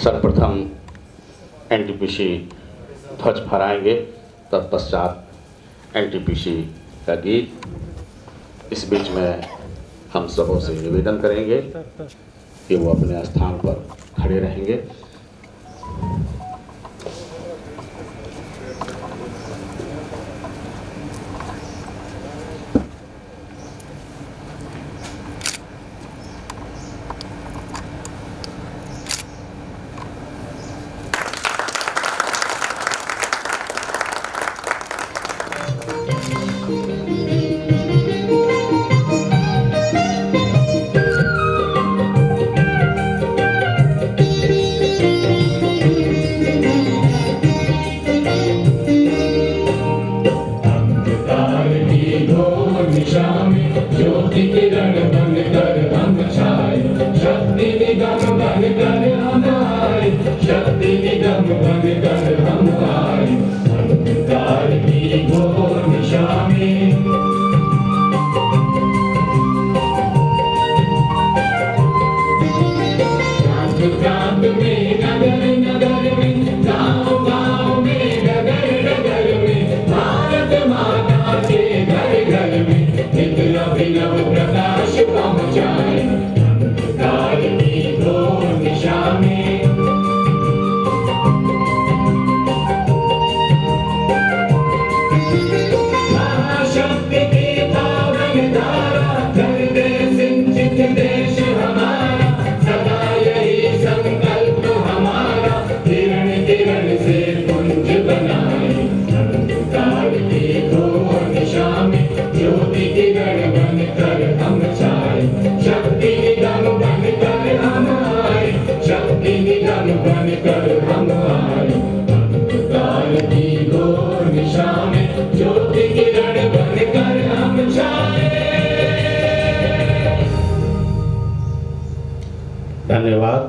सर्वप्रथम एनटीपीसी ध्वज फहराएंगे, तत्पश्चात एनटीपीसी का गीत। इस बीच में हम सबों से निवेदन करेंगे कि वो अपने स्थान पर खड़े रहेंगे। ज्योति किरण बनकर हम छाए, शक्ति निगम बनकर हम आए, शक्ति निगम बनकर हम आए। अंधकार की घोर निशा में प्रांत में, नगर नगर में, गाँव गाँव में, डगर डगर में, भारत माता के घर घर में नित अभिनव प्रकाश पहुँचाए। अंधकार की घोर निशा में महाशक्ति की पावन धारा, कर दे सिंचित देश हमारा, सदा यही संकल्प हमारा, किरण किरण से पुंज बनाए। अंधकार की घोर निशा में ज्योति किरण बनकर हम छाए, शक्ति निगम बनकर हम आए, शक्ति निगम बनकर हम आए। अंधकार की घोर निशा में ज्योति किरण बनकर हम छाए। धन्यवाद।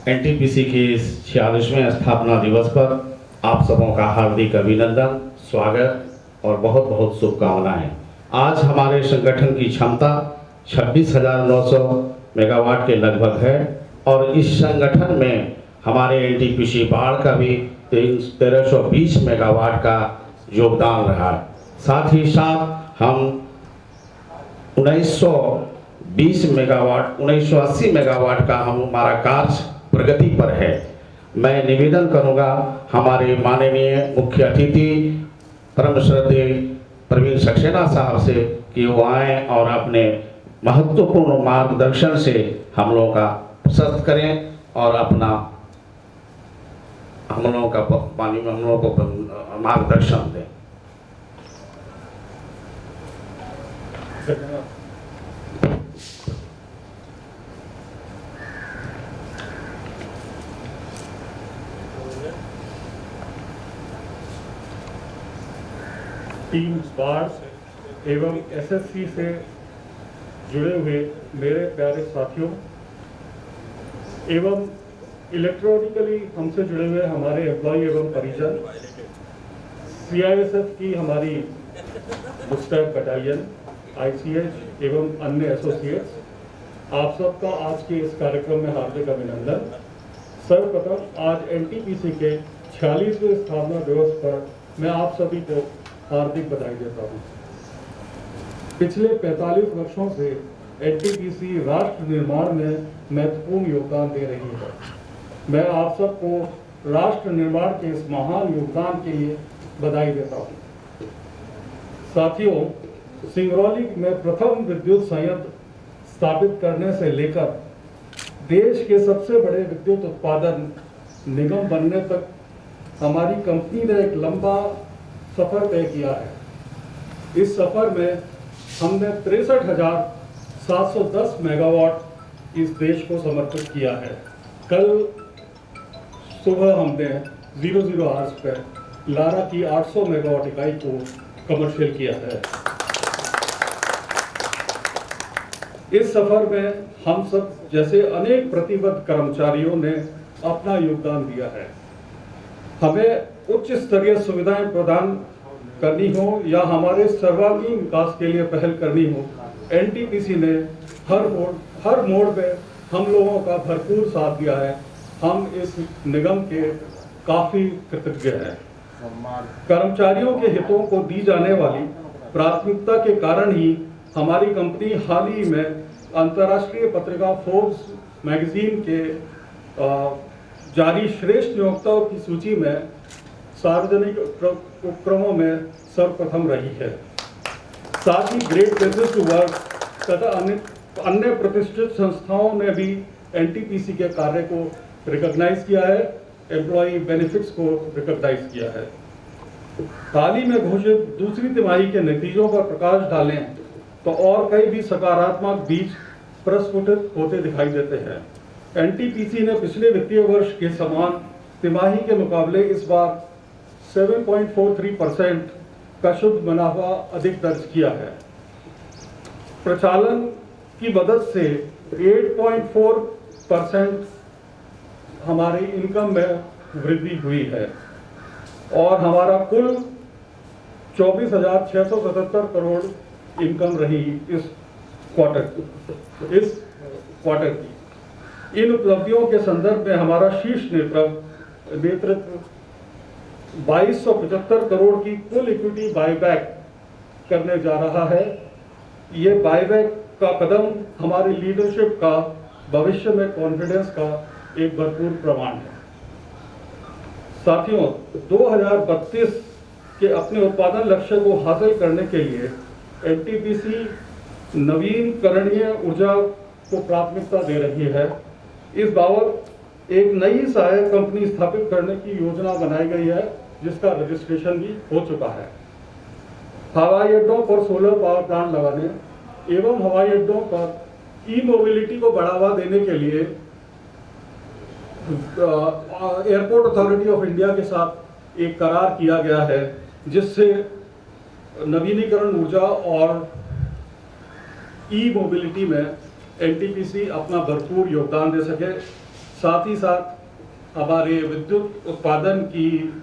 एनटीपीसी के इस 46वें स्थापना दिवस पर आप सबों का हार्दिक अभिनंदन, स्वागत और बहुत बहुत शुभकामनाएं। आज हमारे संगठन की क्षमता 26,900 मेगावाट के लगभग है और इस संगठन में हमारे एनटीपीसी बाढ़ का भी 1320 मेगावाट का योगदान रहा है। साथ ही साथ हम 1980 मेगावाट का हमारा कार्य प्रगति पर है। मैं निवेदन करूंगा हमारे माननीय मुख्य अतिथि परम श्रद्धेय प्रवीण सक्सेना साहब से कि वो आएँ और अपने महत्वपूर्ण मार्गदर्शन से हम लोगों का प्रशस्त करें और हम लोगों को मार्गदर्शन दें। टीम बाढ़ एवं एसएससी से जुड़े हुए मेरे प्यारे साथियों एवं इलेक्ट्रॉनिकली हमसे जुड़े हुए हमारे एम्प्लॉय एवं परिजन, सीआईएसएफ की हमारी मुस्तैद बटालियन, आईसीएच एवं अन्य एसोसिएट्स, आप सबका आज के इस कार्यक्रम में हार्दिक अभिनंदन। सर्वप्रथम आज एनटीपीसी के 46वें स्थापना दिवस पर मैं आप सभी को हार्दिक बधाई देता हूँ। पिछले 45 वर्षों से एनटीपीसी राष्ट्र निर्माण में महत्वपूर्ण योगदान दे रही है। मैं आप सबको राष्ट्र निर्माण के इस महान योगदान के लिए बधाई देता हूँ। साथियों, सिंगरौली में प्रथम विद्युत संयंत्र स्थापित करने से लेकर देश के सबसे बड़े विद्युत उत्पादन निगम बनने तक हमारी कंपनी ने एक लंबा सफर तय किया है। इस सफर में हमने 63,710 मेगावाट इस देश को समर्पित किया है। कल सुबह हमने 00 आवर्स पर लारा की 800 मेगावाट इकाई को कमर्शियल किया है। इस सफर में हम सब जैसे अनेक प्रतिबद्ध कर्मचारियों ने अपना योगदान दिया है। हमें उच्च स्तरीय सुविधाएं प्रदान करनी हो या हमारे सर्वांगीण विकास के लिए पहल करनी हो, एनटीपीसी ने हर मोड़ पे हम लोगों का भरपूर साथ दिया है। हम इस निगम के काफ़ी कृतज्ञ हैं। कर्मचारियों के हितों को दी जाने वाली प्राथमिकता के कारण ही हमारी कंपनी हाल ही में अंतर्राष्ट्रीय पत्रिका फोर्ब्स मैगजीन के जारी श्रेष्ठ नियोक्ताओं की सूची में सार्वजनिक उपक्रमों में सर्वप्रथम रही है। साथ ही ग्रेट प्लेसेस टू वर्क तथा अन्य प्रतिष्ठित संस्थाओं ने भी एनटीपीसी के कार्य को रिकॉग्नाइज किया है, एम्प्लॉय बेनिफिट्स को रिकॉग्नाइज किया है। हाल ही में घोषित दूसरी तिमाही के नतीजों पर प्रकाश डालें तो और कई भी सकारात्मक बीज प्रस्फुटित होते दिखाई देते हैं। एनटीपीसी ने पिछले वित्तीय वर्ष के समान तिमाही के मुकाबले इस बार 7.43% का शुद्ध मुनाफा अधिक दर्ज किया है। प्रचालन की मदद से 8.4% हमारी इनकम में वृद्धि हुई है और हमारा कुल 24,677 करोड़ इनकम रही इस क्वार्टर की। इन उपलब्धियों के संदर्भ में हमारा शीर्ष नेतृत्व 2275 करोड़ की कुल इक्विटी बायबैक करने जा रहा है। ये बायबैक का कदम हमारी लीडरशिप का भविष्य में कॉन्फिडेंस का एक भरपूर प्रमाण है। साथियों, 2032 के अपने उत्पादन लक्ष्य को हासिल करने के लिए एनटीपीसी नवीनकरणीय ऊर्जा को प्राथमिकता दे रही है। इस बाबत एक नई सहायक कंपनी स्थापित करने की योजना बनाई गई है, जिसका रजिस्ट्रेशन भी हो चुका है। हवाई अड्डों पर सोलर पावर प्लांट लगाने एवं हवाई अड्डों पर ई मोबिलिटी को बढ़ावा देने के लिए एयरपोर्ट अथॉरिटी ऑफ इंडिया के साथ एक करार किया गया है, जिससे नवीनीकरण ऊर्जा और ई मोबिलिटी में एनटीपीसी अपना भरपूर योगदान दे सके। साथ ही साथ हमारे विद्युत उत्पादन की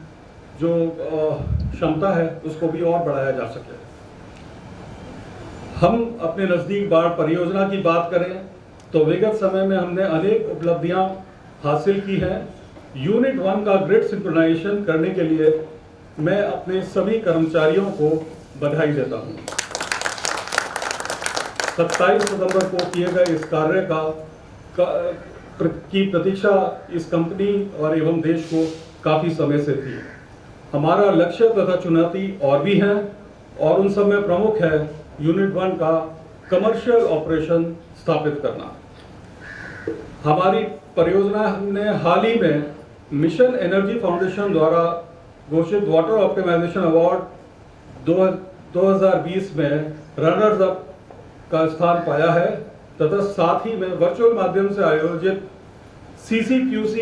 जो क्षमता है उसको भी और बढ़ाया जा सके। हम अपने नज़दीक बाढ़ परियोजना की बात करें तो विगत समय में हमने अनेक उपलब्धियां हासिल की हैं। यूनिट 1 का ग्रिड सिंक्रोनाइजेशन करने के लिए मैं अपने सभी कर्मचारियों को बधाई देता हूं। 27 सितंबर को किए गए इस कार्य की प्रतीक्षा इस कंपनी और एवं देश को काफ़ी समय से थी। हमारा लक्ष्य तथा चुनौती और भी हैं और उन सब में प्रमुख है यूनिट 1 का कमर्शियल ऑपरेशन स्थापित करना। हमारी परियोजना ने हाल ही में मिशन एनर्जी फाउंडेशन द्वारा घोषित वाटर ऑप्टिमाइजेशन अवार्ड 2020 में रनर्स अप का स्थान पाया है तथा साथ ही में वर्चुअल माध्यम से आयोजित CCQC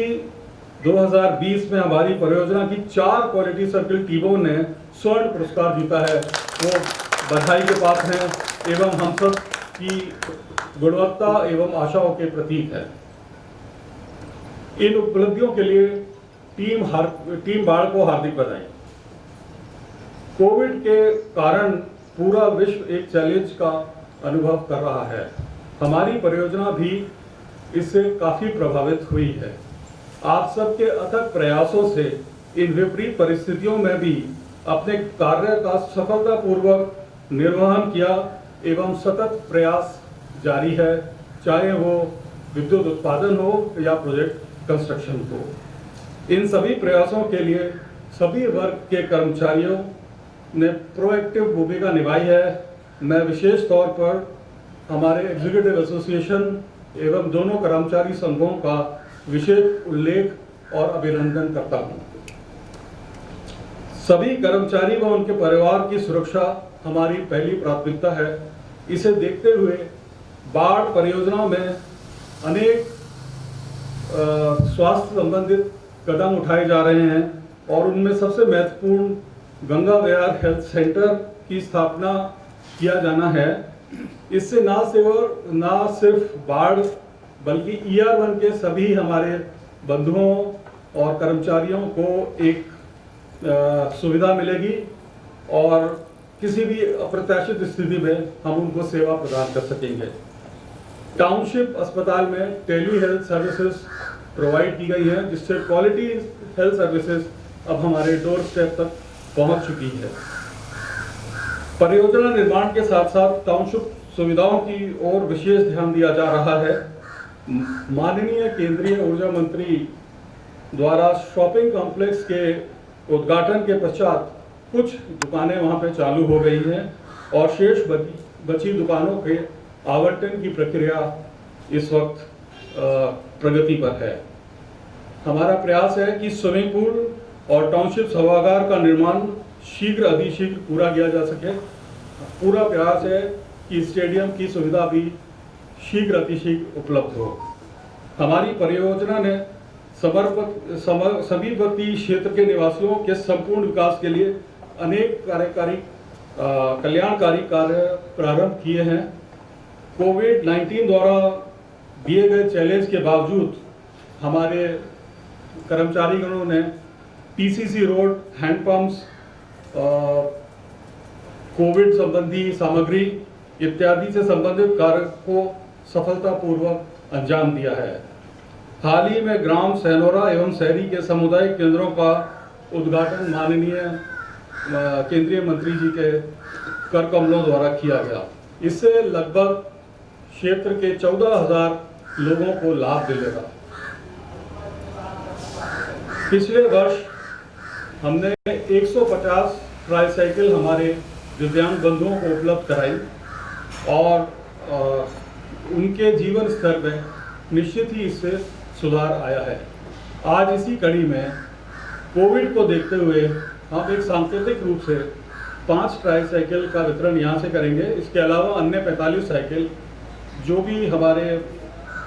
2020 में हमारी परियोजना की 4 क्वालिटी सर्किल टीमों ने स्वर्ण पुरस्कार जीता है। वो बधाई के पात्र हैं एवं हम सब की गुणवत्ता एवं आशाओं के प्रतीक है। इन उपलब्धियों के लिए टीम बाढ़ को हार्दिक बधाई। कोविड के कारण पूरा विश्व एक चैलेंज का अनुभव कर रहा है। हमारी परियोजना भी इससे काफ़ी प्रभावित हुई है। आप सबके अथक प्रयासों से इन विपरीत परिस्थितियों में भी अपने कार्य का सफलतापूर्वक निर्वहन किया एवं सतत प्रयास जारी है, चाहे वो विद्युत उत्पादन हो या प्रोजेक्ट कंस्ट्रक्शन हो। इन सभी प्रयासों के लिए सभी वर्ग के कर्मचारियों ने प्रोएक्टिव भूमिका निभाई है। मैं विशेष तौर पर हमारे एग्जीक्यूटिव एसोसिएशन एवं दोनों कर्मचारी संघों का विशेष उल्लेख और अभिनंदन करता हूं। सभी कर्मचारी व उनके परिवार की सुरक्षा हमारी पहली प्राथमिकता है। इसे देखते हुए बाढ़ परियोजना में अनेक स्वास्थ्य संबंधित कदम उठाए जा रहे हैं और उनमें सबसे महत्वपूर्ण गंगा विहार हेल्थ सेंटर की स्थापना किया जाना है। इससे ना सिर्फ बाढ़ बल्कि ER1 के सभी हमारे बंधुओं और कर्मचारियों को एक सुविधा मिलेगी और किसी भी अप्रत्याशित स्थिति में हम उनको सेवा प्रदान कर सकेंगे। टाउनशिप अस्पताल में टेली हेल्थ सर्विसेज प्रोवाइड की गई है, जिससे क्वालिटी हेल्थ सर्विसेज अब हमारे डोर स्टेप तक पहुंच चुकी है। परियोजना निर्माण के साथ साथ टाउनशिप सुविधाओं की ओर विशेष ध्यान दिया जा रहा है। माननीय केंद्रीय ऊर्जा मंत्री द्वारा शॉपिंग कॉम्प्लेक्स के उद्घाटन के पश्चात कुछ दुकानें वहां पे चालू हो गई हैं और शेष बची दुकानों के आवंटन की प्रक्रिया इस वक्त प्रगति पर है। हमारा प्रयास है कि स्विमिंग पूल और टाउनशिप सभागार का निर्माण शीघ्र अतिशीघ्र पूरा किया जा सके। पूरा प्रयास है कि स्टेडियम की सुविधा भी शीघ्र अतिशीघ्र उपलब्ध हो। हमारी परियोजना ने समीपवर्ती क्षेत्र के निवासियों के संपूर्ण विकास के लिए अनेक कल्याणकारी कार्य प्रारंभ किए हैं। कोविड-19 द्वारा दिए गए चैलेंज के बावजूद हमारे कर्मचारीगणों ने पीसीसी रोड, हैंडपंप्स, कोविड संबंधी सामग्री इत्यादि से संबंधित कार्य को सफलतापूर्वक अंजाम दिया है। हाल ही में ग्राम सैनोरा एवं शहरी के सामुदायिक केंद्रों का उद्घाटन माननीय केंद्रीय मंत्री जी के कर कमलों द्वारा किया गया। इससे लगभग क्षेत्र के 14,000 लोगों को लाभ मिलेगा। पिछले वर्ष हमने 150 ट्राईसाइकिल हमारे दिव्यांग बंधुओं को उपलब्ध कराई और उनके जीवन स्तर में निश्चित ही इससे सुधार आया है। आज इसी कड़ी में कोविड को देखते हुए हम एक सांकेतिक रूप से 5 ट्राईसाइकिल का वितरण यहाँ से करेंगे। इसके अलावा अन्य 45 साइकिल जो भी हमारे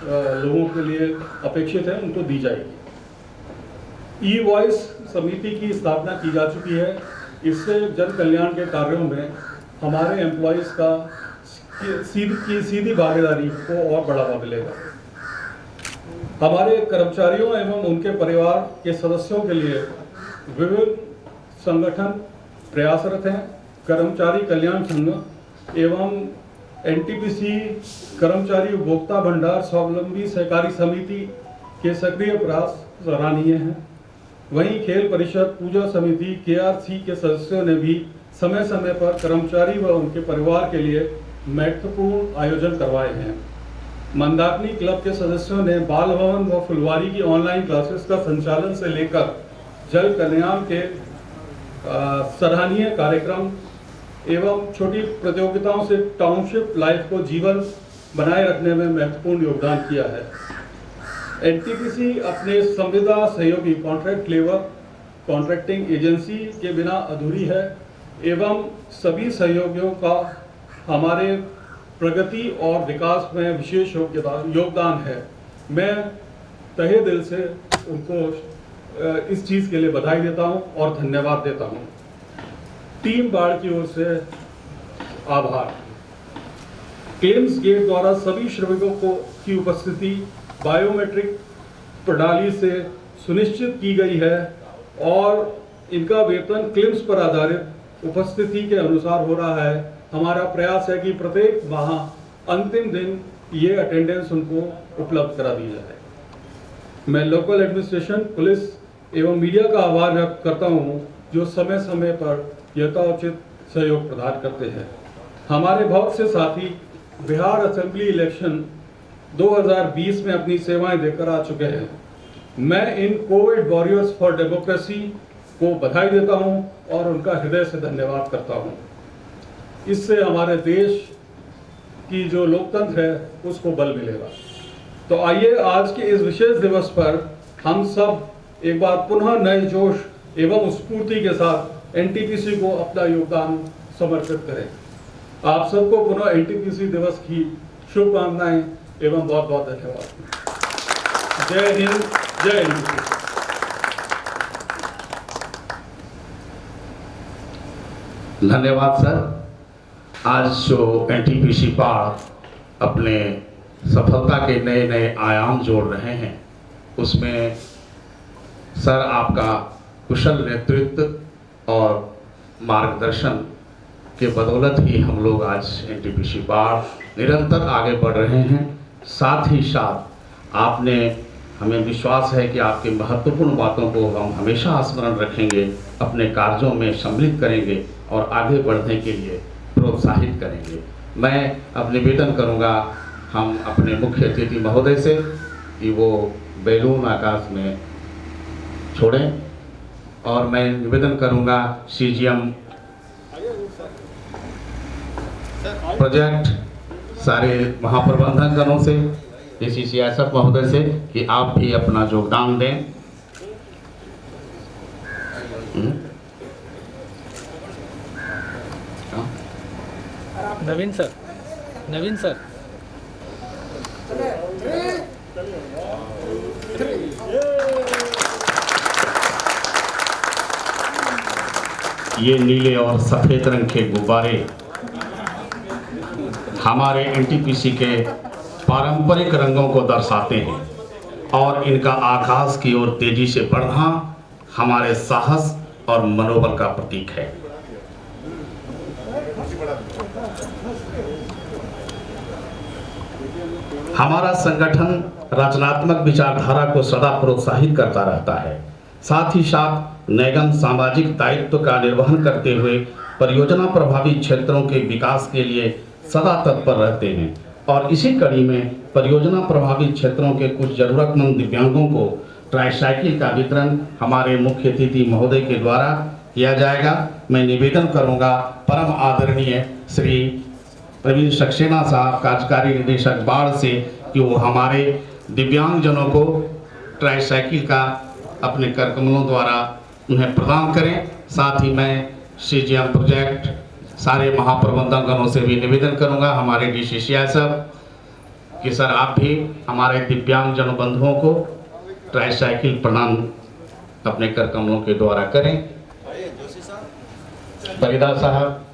लोगों के लिए अपेक्षित है उनको दी जाएगी। ई वॉइस समिति की स्थापना की जा चुकी है। इससे जन कल्याण के कार्यों में हमारे एम्प्लॉयज़ का सीधी भागीदारी को और बढ़ावा मिलेगा। हमारे कर्मचारियों एवं उनके परिवार के सदस्यों के लिए विभिन्न संगठन प्रयासरत हैं। कर्मचारी कल्याण संघ एवं एनटीपीसी कर्मचारी उपभोक्ता भंडार स्वावलंबी सहकारी समिति के सक्रिय प्रयास सराहनीय हैं। वहीं खेल परिषद, पूजा समिति, केआरसी के सदस्यों ने भी समय समय पर कर्मचारी व उनके परिवार के लिए महत्वपूर्ण आयोजन करवाए हैं। मंदाकिनी क्लब के सदस्यों ने बाल भवन व फुलवारी की ऑनलाइन क्लासेस का संचालन से लेकर जल कल्याण के सराहनीय कार्यक्रम एवं छोटी प्रतियोगिताओं से टाउनशिप लाइफ को जीवन बनाए रखने में महत्वपूर्ण योगदान किया है। एनटीपीसी अपने संविदा सहयोगी कॉन्ट्रैक्ट लेबर कॉन्ट्रैक्टिंग एजेंसी के बिना अधूरी है एवं सभी सहयोगियों का हमारे प्रगति और विकास में विशेष योगदान है। मैं तहे दिल से उनको इस चीज़ के लिए बधाई देता हूं और धन्यवाद देता हूं। टीम बाढ़ की ओर से आभार। क्लेम्स गेट द्वारा सभी श्रमिकों की उपस्थिति बायोमेट्रिक प्रणाली से सुनिश्चित की गई है और इनका वेतन क्लेम्स पर आधारित उपस्थिति के अनुसार हो रहा है। हमारा प्रयास है कि प्रत्येक माह अंतिम दिन ये अटेंडेंस उनको उपलब्ध करा दी जाए। मैं लोकल एडमिनिस्ट्रेशन, पुलिस एवं मीडिया का आभार व्यक्त करता हूँ जो समय समय पर यथोचित सहयोग प्रदान करते हैं। हमारे बहुत से साथी बिहार असेंबली इलेक्शन 2020 में अपनी सेवाएं देकर आ चुके हैं। मैं इन कोविड वॉरियर्स फॉर डेमोक्रेसी को बधाई देता हूं और उनका हृदय से धन्यवाद करता हूं। इससे हमारे देश की जो लोकतंत्र है उसको बल मिलेगा। तो आइए आज के इस विशेष दिवस पर हम सब एक बार पुनः नए जोश एवं स्फूर्ति के साथ एनटीपीसी को अपना योगदान समर्पित करें। आप सबको पुनः एनटीपीसी दिवस की शुभकामनाएं एवं बहुत बहुत धन्यवाद। जय हिंद, जय एनटीपीसी। धन्यवाद सर। आज जो एनटीपीसी बाढ़ अपने सफलता के नए नए आयाम जोड़ रहे हैं उसमें सर आपका कुशल नेतृत्व और मार्गदर्शन के बदौलत ही हम लोग आज एनटीपीसी बाढ़ निरंतर आगे बढ़ रहे हैं। साथ ही साथ आपने हमें विश्वास है कि आपकी महत्वपूर्ण बातों को हम हमेशा स्मरण रखेंगे, अपने कार्यों में सम्मिलित करेंगे और आगे बढ़ने के लिए प्रोत्साहित करेंगे। मैं अब निवेदन करूंगा हम अपने मुख्य अतिथि महोदय से कि वो बैलून आकाश में छोड़ें, और मैं निवेदन करूंगा सीजीएम प्रोजेक्ट सारे महाप्रबंधकगणों से, ACCSF महोदय से कि आप भी अपना योगदान दें। नवीन सर, नवीन सर, ये नीले और सफेद रंग के गुब्बारे हमारे NTPC के पारंपरिक रंगों को दर्शाते हैं और इनका आकाश की ओर तेजी से बढ़ना हमारे साहस और मनोबल का प्रतीक है। हमारा संगठन रचनात्मक विचारधारा को सदा प्रोत्साहित करता रहता है, साथ ही साथ नैगम सामाजिक दायित्व का निर्वहन करते हुए परियोजना प्रभावी क्षेत्रों के विकास के लिए सदा तत्पर रहते हैं। और इसी कड़ी में परियोजना प्रभावित क्षेत्रों के कुछ जरूरतमंद दिव्यांगों को ट्राईसाइकिल का वितरण हमारे मुख्य अतिथि महोदय के द्वारा किया जाएगा। मैं निवेदन करूंगा परम आदरणीय श्री प्रवीण सक्सेना साहब, कार्यकारी निदेशक बाढ़ से, कि वो हमारे दिव्यांगजनों को ट्राईसाइकिल का अपने कार्यक्रमों द्वारा उन्हें प्रदान करें। साथ ही मैं CGM प्रोजेक्ट सारे महाप्रबंधकगणों से भी निवेदन करूंगा, हमारे DCCSF कि सर आप भी हमारे दिव्यांगजन बंधुओं को ट्राईसाइकिल प्रदान अपने कार्यक्रमों के द्वारा करें। परिदा साहब,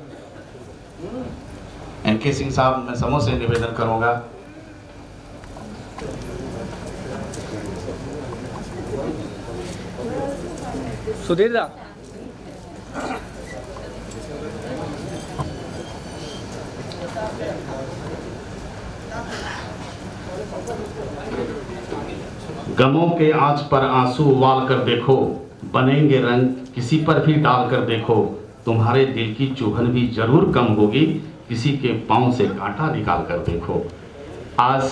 NK सिंह साहब, मैं समूह से निवेदन करूंगा। सुधीर दा, गमों के आंच पर आंसू उबाल कर देखो, बनेंगे रंग किसी पर भी डाल कर देखो, तुम्हारे दिल की चुभन भी जरूर कम होगी, किसी के पांव से कांटा निकाल कर देखो। आज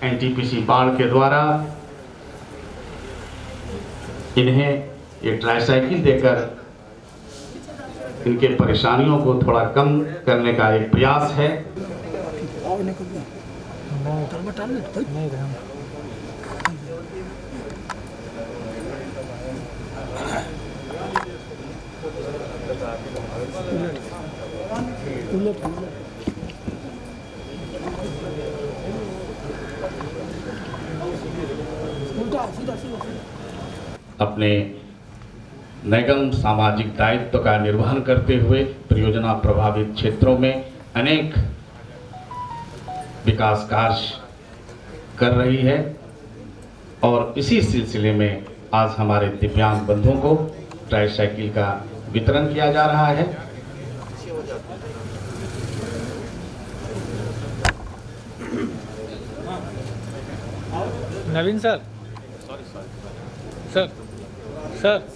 NTPC बाढ़ के द्वारा इन्हें ये ट्राईसाइकिल देकर इनके परेशानियों को थोड़ा कम करने का एक प्रयास है। अपने नैगम सामाजिक दायित्व का निर्वहन करते हुए परियोजना प्रभावित क्षेत्रों में अनेक विकास कार्य कर रही है, और इसी सिलसिले में आज हमारे दिव्यांग बंधुओं को ट्राईसाइकिल का वितरण किया जा रहा है। नवीन सर, सर, सर,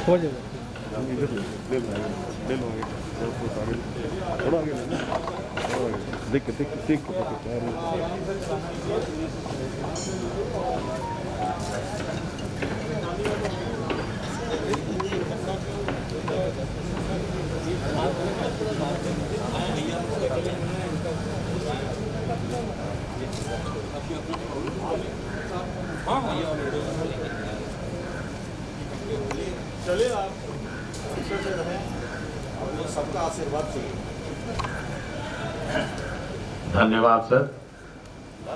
हो जाएगा। थोड़ा आगे देख के चलिए आप से रहें और सबका आशीर्वाद चाहिए। धन्यवाद सर।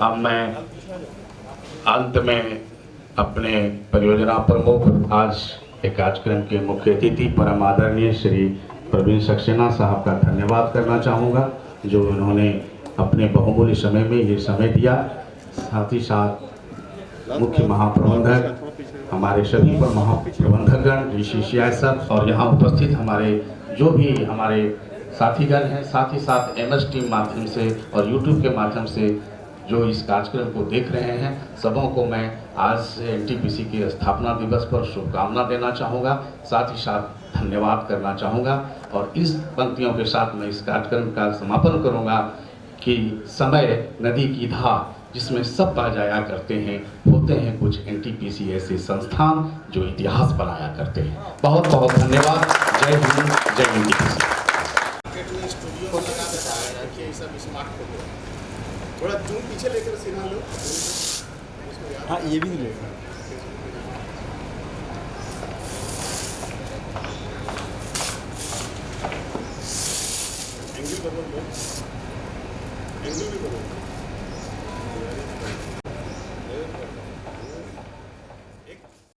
अब मैं अंत में अपने परियोजना प्रमुख आज एक कार्यक्रम के मुख्य अतिथि परम आदरणीय श्री प्रवीण सक्सेना साहब का धन्यवाद करना चाहूँगा, जो उन्होंने अपने बहुमूल्य समय में ये समय दिया। साथ ही साथ मुख्य महाप्रबंधक, हमारे सभी पर महाप्रबंधकगण, ऋषि सियासत और यहाँ उपस्थित हमारे जो भी हमारे साथीगण हैं, साथ ही साथ MS टीम माध्यम से और YouTube के माध्यम से जो इस कार्यक्रम को देख रहे हैं, सबों को मैं आज से NTPC के स्थापना दिवस पर शुभकामना देना चाहूँगा, साथ ही साथ धन्यवाद करना चाहूँगा। और इस पंक्तियों के साथ मैं इस कार्यक्रम का समापन करूँगा कि समय नदी की धार जिसमें सब बह जाया करते हैं, होते हैं कुछ NTPC ऐसे संस्थान जो इतिहास बनाया करते हैं। बहुत बहुत धन्यवाद। जय हिंद, जय NTPC। मार्केट में स्टूडियो में लगा देता है कि ये सब स्मार्ट फोटो है। थोड़ा जूम पीछे लेकर सीधा लो। उसको याद हाँ ये भी नहीं लेगा। एंगल बदल दो, एंगल भी बदल दो।